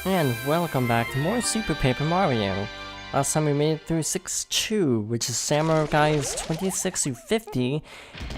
And welcome back to more Super Paper Mario. Last time we made it through 6-2, which is Samurai Guys 26 through 50,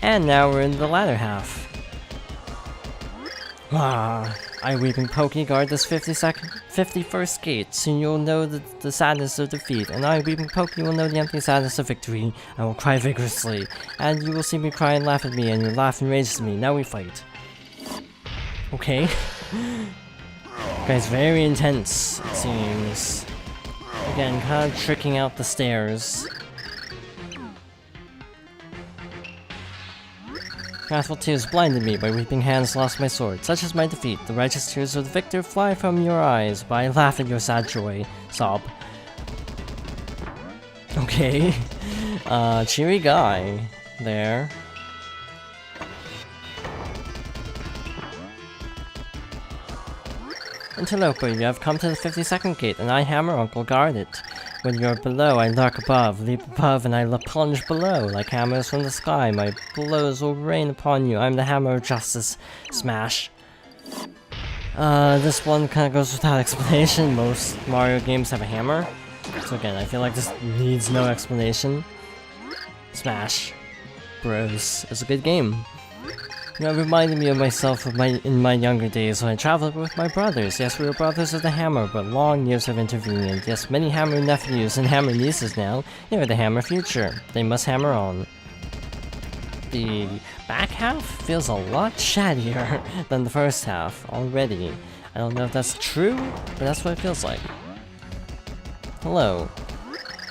and now we're in the latter half. I Weeping Pokey guard this 51st gate, soon you'll know the sadness of defeat, and I Weeping Pokey will know the empty sadness of victory. I will cry vigorously, and you will see me cry and laugh at me, and you laugh and rage at me. Now we fight. Okay. Guy's very intense, it seems. Again, kind of tricking out the stairs. Wrathful tears blinded me, by weeping hands lost my sword. Such is my defeat. The righteous tears of the victor fly from your eyes, but I laugh at your sad joy. Sob. Okay. Cheery guy. There. Interloper, you have come to the 52nd gate, and I, Hammer Uncle, guard it. When you're below, I lurk above, leap above, and I plunge below. Like hammers from the sky, my blows will rain upon you. I'm the Hammer of Justice. Smash. This one kind of goes without explanation. Most Mario games have a hammer. So again, I feel like this needs no explanation. Smash. Bros. It's a good game. You know, it reminded me of myself in my younger days when I traveled with my brothers. Yes, we were brothers of the hammer, but long years have intervened, and yes, many hammer nephews and hammer nieces now. They are the hammer future. They must hammer on. The back half feels a lot chattier than the first half already. I don't know if that's true, but that's what it feels like. Hello.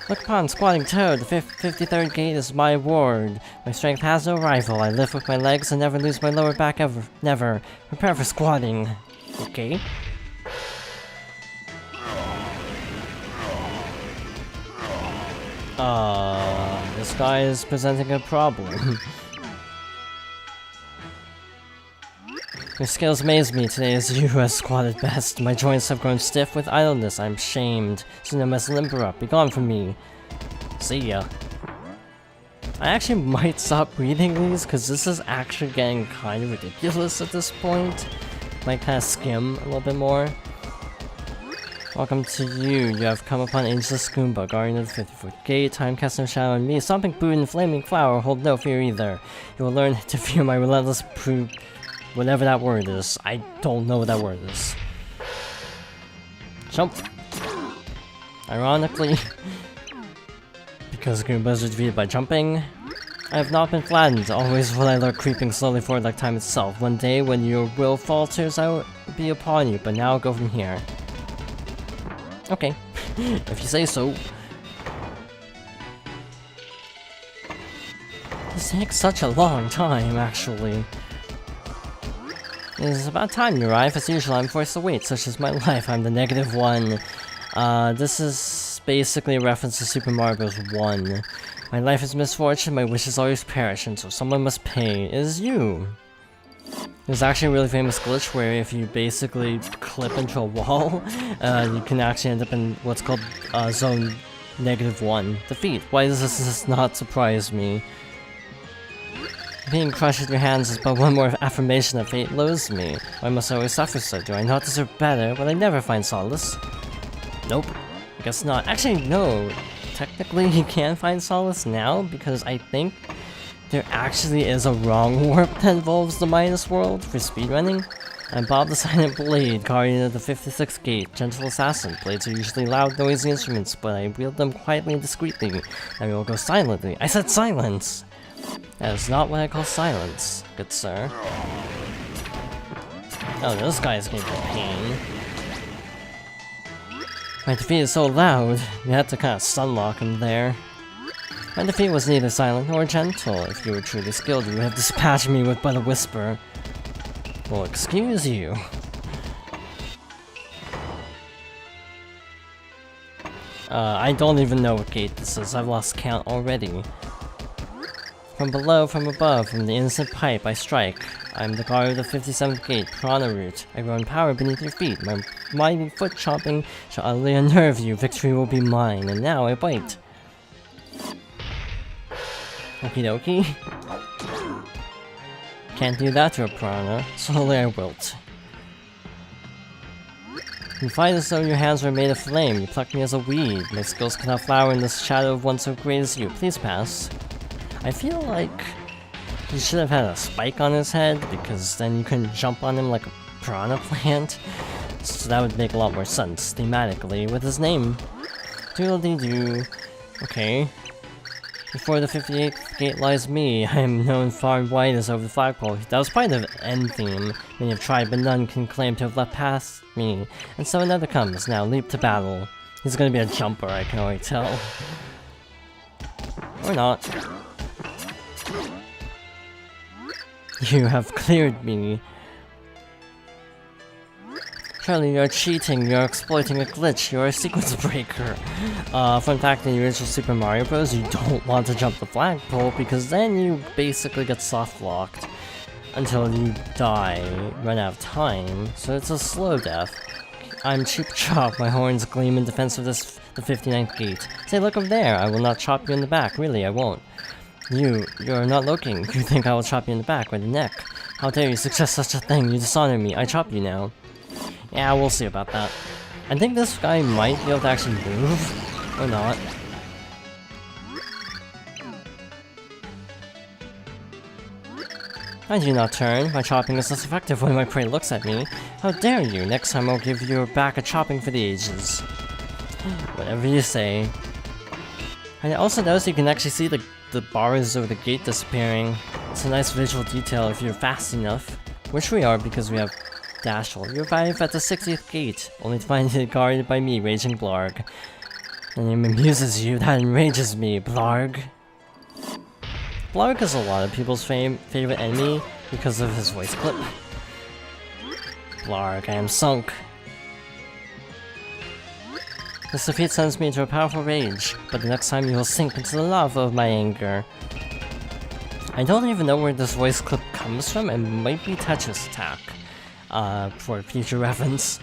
Look upon Squatting Toad, the 53rd gate is my award. My strength has no rival, I lift with my legs and never lose my lower back ever. Never. Prepare for squatting. Okay. This guy is presenting a problem. Your skills amaze me today as you have squatted best. My joints have grown stiff with idleness. I'm shamed. Soon I must limber up. Be gone from me. See ya. I actually might stop reading these because this is actually getting kind of ridiculous at this point. Might kind of skim a little bit more. Welcome to you. You have come upon Ageless Goomba, guardian of the 50th gate. Time casts no shadow on me. Stomping boot and flaming flower hold no fear either. You will learn to fear my relentless whatever that word is. I don't know what that word is. Jump. Ironically, because Goombas are defeated by jumping, I have not been flattened. Always will I lurk creeping slowly forward like time itself. One day, when your will falters, I will be upon you, but now I'll go from here. Okay, if you say so. This takes such a long time, actually. It is about time you arrive. As usual, I'm forced to wait. Such is my life. I'm the -1. This is basically a reference to Super Mario Bros. 1. My life is misfortune, my wishes always perish, and so someone must pay. It is you. There's actually a really famous glitch where if you basically clip into a wall, you can actually end up in what's called zone -1. Defeat. Why does this not surprise me? Being crushed with your hands is but one more affirmation that fate loathes me. Why must I always suffer so? Do I not deserve better? Will I never find solace? Nope. I guess not. Actually, no. Technically, you can find solace now, because I think there actually is a wrong warp that involves the Midas world for speedrunning. I'm Bob the Silent Blade, guardian of the 56th gate, gentle assassin. Blades are usually loud, noisy instruments, but I wield them quietly and discreetly. Now we will go silently. I said silence! That is not what I call silence, good sir. Oh, this guy is gonna be a pain. My defeat is so loud, you had to kind of stunlock him there. My defeat was neither silent nor gentle. If you were truly skilled, you would have dispatched me with but a whisper. Well, excuse you. I don't even know what gate this is. I've lost count already. From below, from above, from the innocent pipe, I strike. I'm the guard of the 57th gate, Piranha Root. I grow in power beneath your feet. My mighty foot chomping shall utterly unnerve you. Victory will be mine, and now I bite. Okie dokie. Can't do that to a piranha. Slowly I wilt. You fight as though your hands were made of flame. You pluck me as a weed. My skills cannot flower in the shadow of one so great as you. Please pass. I feel like he should have had a spike on his head, because then you couldn't jump on him like a piranha plant. So that would make a lot more sense, thematically, with his name. Doodle-dee-doo. Okay. Before the 58th gate lies me. I am known far and wide as over the flagpole. That was probably the end theme. Many have tried, but none can claim to have left past me. And so another comes. Now leap to battle. He's gonna be a jumper, I can already tell. Or not. You have cleared me. Charlie, you're cheating, you're exploiting a glitch, you're a sequence breaker. Fun fact, in the original Super Mario Bros., you don't want to jump the flagpole because then you basically get soft-locked until you die, run out of time, so it's a slow death. I'm Cheap Chop, my horns gleam in defense of the 59th gate. Say, look over there, I will not chop you in the back, really, I won't. You're not looking, you think I will chop you in the back or the neck. How dare you suggest such a thing, you dishonor me, I chop you now. Yeah, we'll see about that. I think this guy might be able to actually move, or not. I do not turn. My chopping is less effective when my prey looks at me. How dare you! Next time I'll give your back a chopping for the ages. Whatever you say. I also noticed you can actually see the bars over the gate disappearing. It's a nice visual detail if you're fast enough. Which we are because we have Dashel. You arrive at the 60th gate, only to find it guarded by me, Raging Blarg. The name amuses you, that enrages me, Blarg. Blarg is a lot of people's favorite enemy because of his voice clip. Blarg, I am sunk. This defeat sends me into a powerful rage, but the next time you will sink into the lava of my anger. I don't even know where this voice clip comes from, it might be Tetris Attack. For future reference.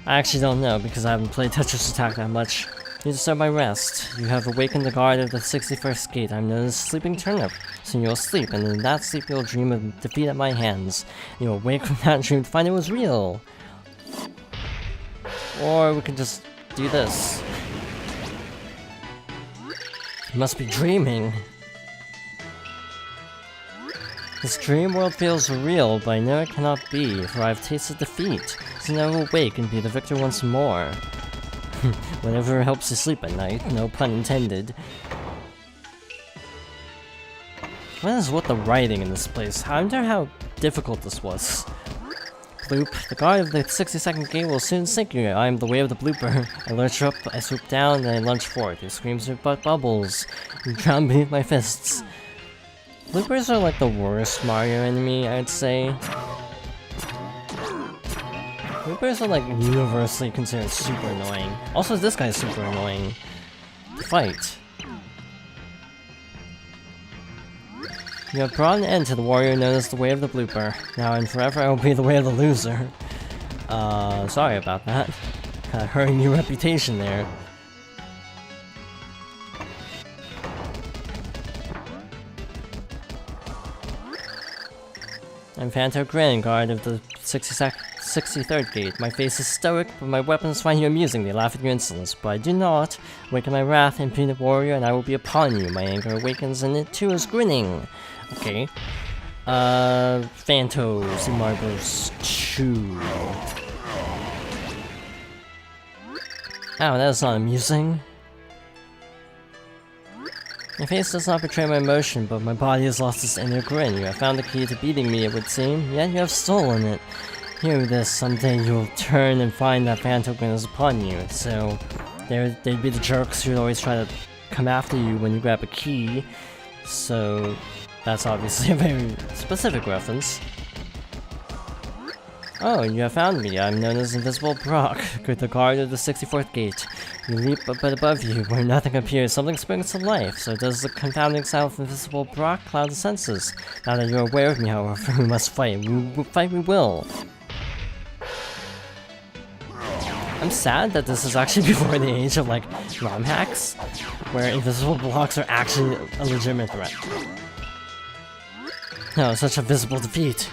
I actually don't know, because I haven't played Tetris Attack that much. You disturb my rest. You have awakened the guard of the 61st gate. I'm known as Sleeping Turnip. Soon you'll sleep, and in that sleep you'll dream of defeat at my hands. You'll awake from that dream to find it was real. Or we can just do this. You must be dreaming. This dream world feels real, but I know it cannot be, for I have tasted defeat, so now I will wake and be the victor once more. Whatever helps you sleep at night, no pun intended. What is with the writing in this place? I wonder how difficult this was. Bloop, the guard of the 62nd gate will soon sink you. I am the way of the blooper. I lurch up, I swoop down, and I lunge forth. Your screams are but bubbles. You drown beneath my fists. Bloopers are like the worst Mario enemy, I'd say. Bloopers are like universally considered super annoying. Also, this guy's super annoying. Fight. You have brought an end to the warrior known as the Way of the Blooper. Now and forever I will be the Way of the Loser. Sorry about that. Kinda hurting your reputation there. I'm Phanto Grin, guard of the 63rd gate. My face is stoic, but my weapons find you amusing. They laugh at your insolence, but I do not. Awaken my wrath, impudent warrior, and I will be upon you. My anger awakens, and it too is grinning. Okay. Phanto, Super Mario Bros. 2. Ow, that is not amusing. My face does not betray my emotion, but my body has lost its inner grin. You have found the key to beating me, it would seem, yet you have stolen it. Hear this, someday you will turn and find that Phanto Grin is upon you. So, they'd be the jerks who'd always try to come after you when you grab a key. So, that's obviously a very specific reference. Oh, you have found me. I'm known as Invisible Brock, the guard of the 64th gate. You leap but above you, where nothing appears, something springs to life. So does the confounding sound of Invisible Brock cloud the senses. Now that you're aware of me, however, we must fight. We will. I'm sad that this is actually before the age of, like, ROM hacks, where invisible blocks are actually a legitimate threat. No, such a visible defeat.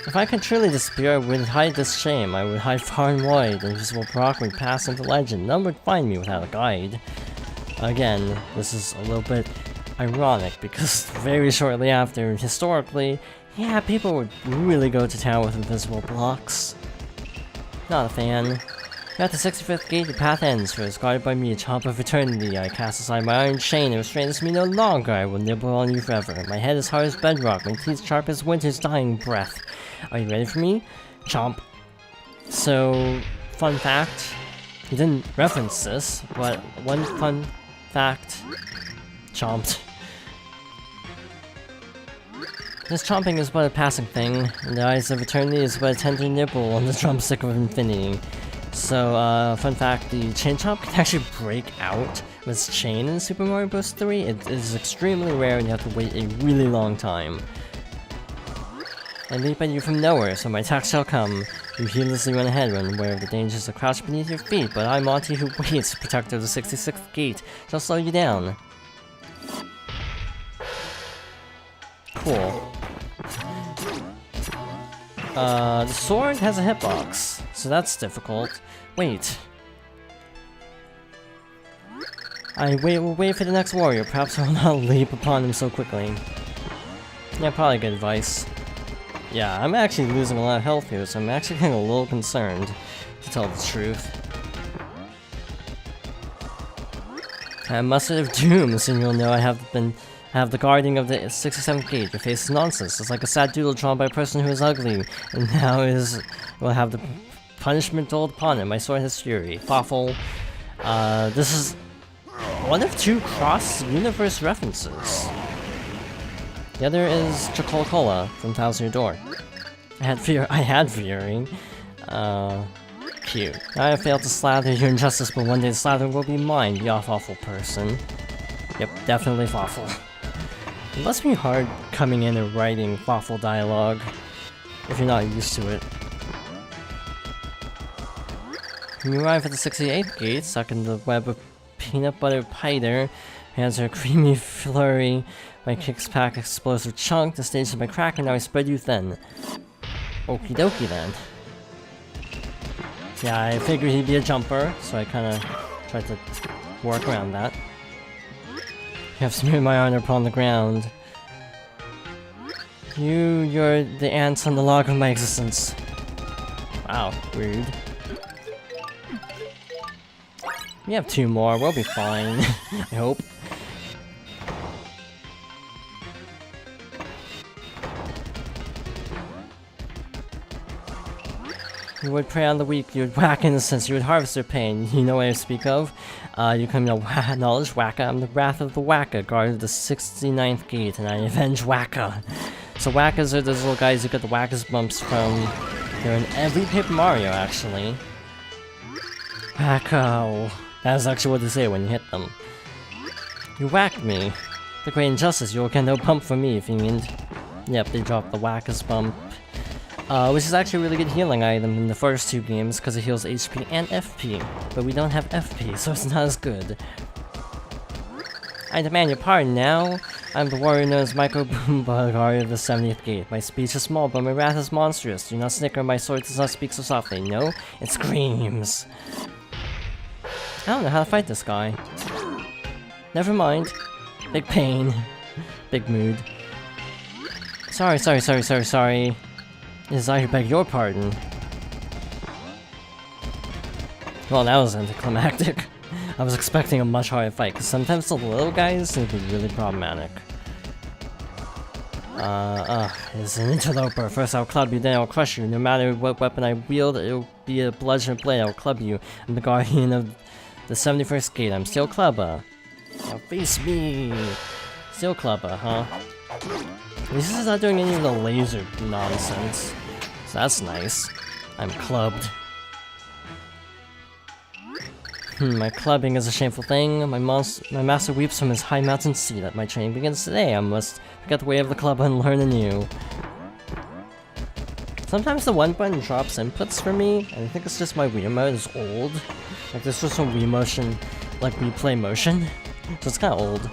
If I could truly disappear, I would hide this shame. I would hide far and wide. Invisible Brock would pass into legend. None would find me without a guide. Again, this is a little bit ironic because very shortly after, historically, yeah, people would really go to town with invisible blocks. Not a fan. At the 65th gate, the path ends, for it is guarded by me, a chomp of eternity. I cast aside my iron chain, it restrains me no longer. I will nibble on you forever. My head is hard as bedrock, my teeth sharp as winter's dying breath. Are you ready for me? Chomp. So, fun fact, he didn't reference this, but one fun fact, chomped. This chomping is but a passing thing. In the eyes of eternity is but a tender nibble on the drumstick of infinity. So, fun fact, the chain chomp can actually break out with its chain in Super Mario Bros. 3. It is extremely rare and you have to wait a really long time. I leap at you from nowhere, so my attack shall come. You heedlessly run ahead, unaware of the dangers that crouch beneath your feet, but I, Monty, who waits, protector of the 66th gate, shall slow you down. Cool. The sword has a hitbox, so that's difficult. Wait. I will wait for the next warrior, perhaps I will not leap upon him so quickly. Yeah, probably good advice. Yeah, I'm actually losing a lot of health here, so I'm actually getting a little concerned, to tell the truth. I mustard of doom, soon you'll know I have the guarding of the 67th gate. Your face is nonsense. It's like a sad doodle drawn by a person who is ugly, and now will have the punishment told upon it. My sword has fury. Fawful. This is one of two cross-universe references. The other is Chocolocola from Thousand Year Door. I had fury. Cute. I have failed to slather your injustice, but one day the slather will be mine. Be off, awful person. Yep, definitely Fawful. It must be hard coming in and writing thoughtful dialogue if you're not used to it. When you arrive at the 68th gate, stuck in the web of peanut butter piter, hands are a creamy flurry, my kicks pack explosive chunk, the stage is my crack, and now I spread you thin. Okie dokie then. Yeah, I figured he'd be a jumper, so I kinda tried to work around that. You have smeared my honor upon the ground. You're the ants on the log of my existence. Wow, rude. We have two more, we'll be fine. I hope. You would prey on the weak, you would whack innocence, you would harvest their pain. You know what I speak of? You come to knowledge, Wacka. I'm the wrath of the Wacka, guard of the 69th gate, and I avenge Wacka. So Wackas are those little guys who get the Wackas bumps from... They're in every Paper Mario, actually. Wacko. That is actually what they say when you hit them. You whacked me. The great injustice, you'll get no bump from me, fiend. Yep, they dropped the Wacka's bump. Which is actually a really good healing item in the first two games because it heals HP and FP, but we don't have FP, so it's not as good. I demand your pardon now. I'm the warrior known as Micro Boomba, guard of the 70th gate. My speech is small, but my wrath is monstrous. Do not snicker, my sword does not speak so softly. No, it screams. I don't know how to fight this guy. Never mind. Big pain. Big mood. Sorry. It is I who beg your pardon. Well, that was anticlimactic. I was expecting a much harder fight, because sometimes the little guys can be really problematic. It's an interloper. First I'll club you, then I'll crush you. No matter what weapon I wield, it'll be a bludgeon blade. I'll club you. I'm the guardian of the 71st gate. I'm Steel Clubber. Now face me! Steel Clubber, huh? At least he's not doing any of the laser nonsense. So that's nice. I'm clubbed. My clubbing is a shameful thing. My master weeps from his high mountain seat. That my training begins today. I must forget the way of the club and learn anew. Sometimes the one button drops inputs for me, and I think it's just my Wii remote is old. Like there's just some Wii motion, like replay motion. So it's kinda old.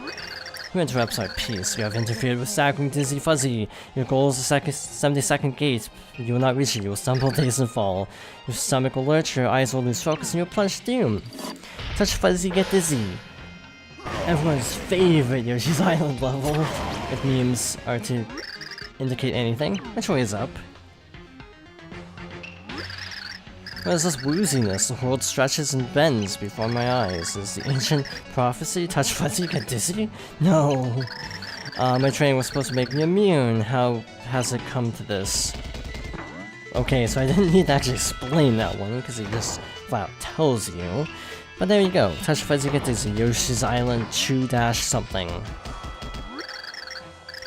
Who interrupts my peace? You have interfered with staggering Dizzy Fuzzy. Your goal is the 72nd gate. You will not reach it. You will stumble, dazed, and fall. Your stomach will lurch, your eyes will lose focus, and you'll plunge to doom. Touch Fuzzy, get dizzy. Everyone's favorite Yoshi's Island level. If memes are to indicate anything, which way is up? What is this wooziness? The world stretches and bends before my eyes. Is the ancient prophecy touch Fuzzy, get dizzy? No. My training was supposed to make me immune. How has it come to this? Okay, so I didn't need to actually explain that one, because he just flat out tells you. But there you go. Touch Fuzzy, get dizzy. Yoshi's Island, Chew Dash something.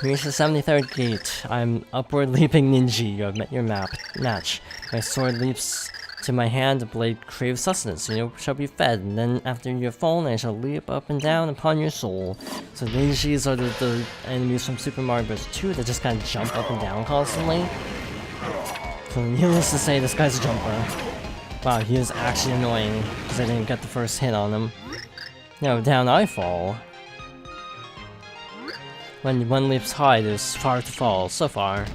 Reach the 73rd gate. I'm upward leaping ninja. You have met your match. My sword leaps to my hand, the blade craves sustenance, so you shall be fed, and then after you have fallen, I shall leap up and down upon your soul. So ninjas are the enemies from Super Mario Bros. 2 that just kind of jump up and down constantly. So needless to say, this guy's a jumper. Wow, he is actually annoying, because I didn't get the first hit on him. No, down I fall. When one leaps high, there's far to fall, so far.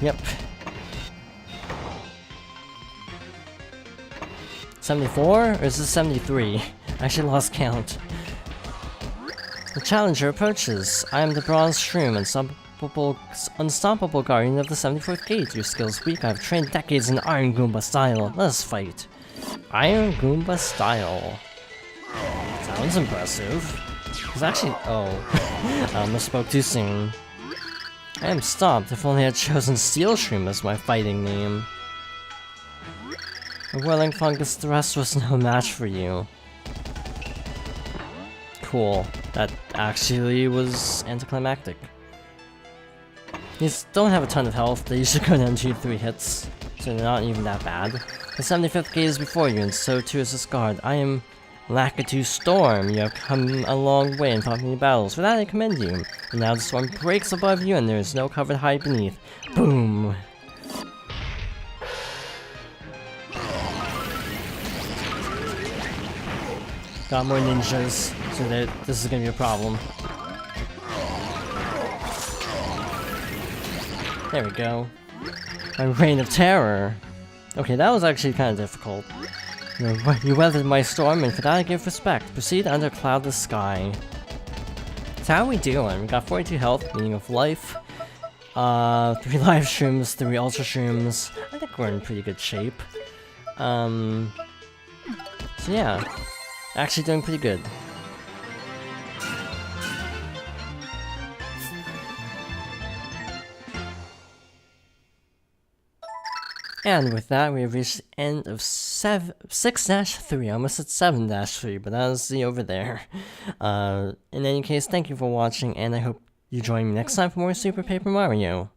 Yep. 74? Or is this 73? I actually lost count. The challenger approaches. I am the Bronze Shroom, unstoppable guardian of the 74th gate. Your skills weak. I have trained decades in Iron Goomba style. Let us fight. Iron Goomba style. Sounds impressive. It's actually... oh. I almost spoke too soon. I am stopped. If only I had chosen Steel Shroom as my fighting name. A whirling fungus thrust was no match for you. Cool. That actually was anticlimactic. You don't have a ton of health, they usually go down to 3 hits, so they're not even that bad. The 75th gate is before you, and so too is this guard. I am Lakitu Storm. You have come a long way in fought many battles. For that I commend you. And now the storm breaks above you, and there is no covered height beneath. Boom! Got more ninjas, so this is gonna be a problem. There we go. My Reign of Terror. Okay, that was actually kind of difficult. You weathered my storm, and for that I give respect. Proceed under cloudless sky. So how are we doing? We got 42 health, meaning of life. 3 live shrooms, 3 ultra shrooms. I think we're in pretty good shape. So yeah. Actually doing pretty good. And with that, we have reached the end of 6-3. I almost said 7-3, but that was the over there. In any case, thank you for watching, and I hope you join me next time for more Super Paper Mario.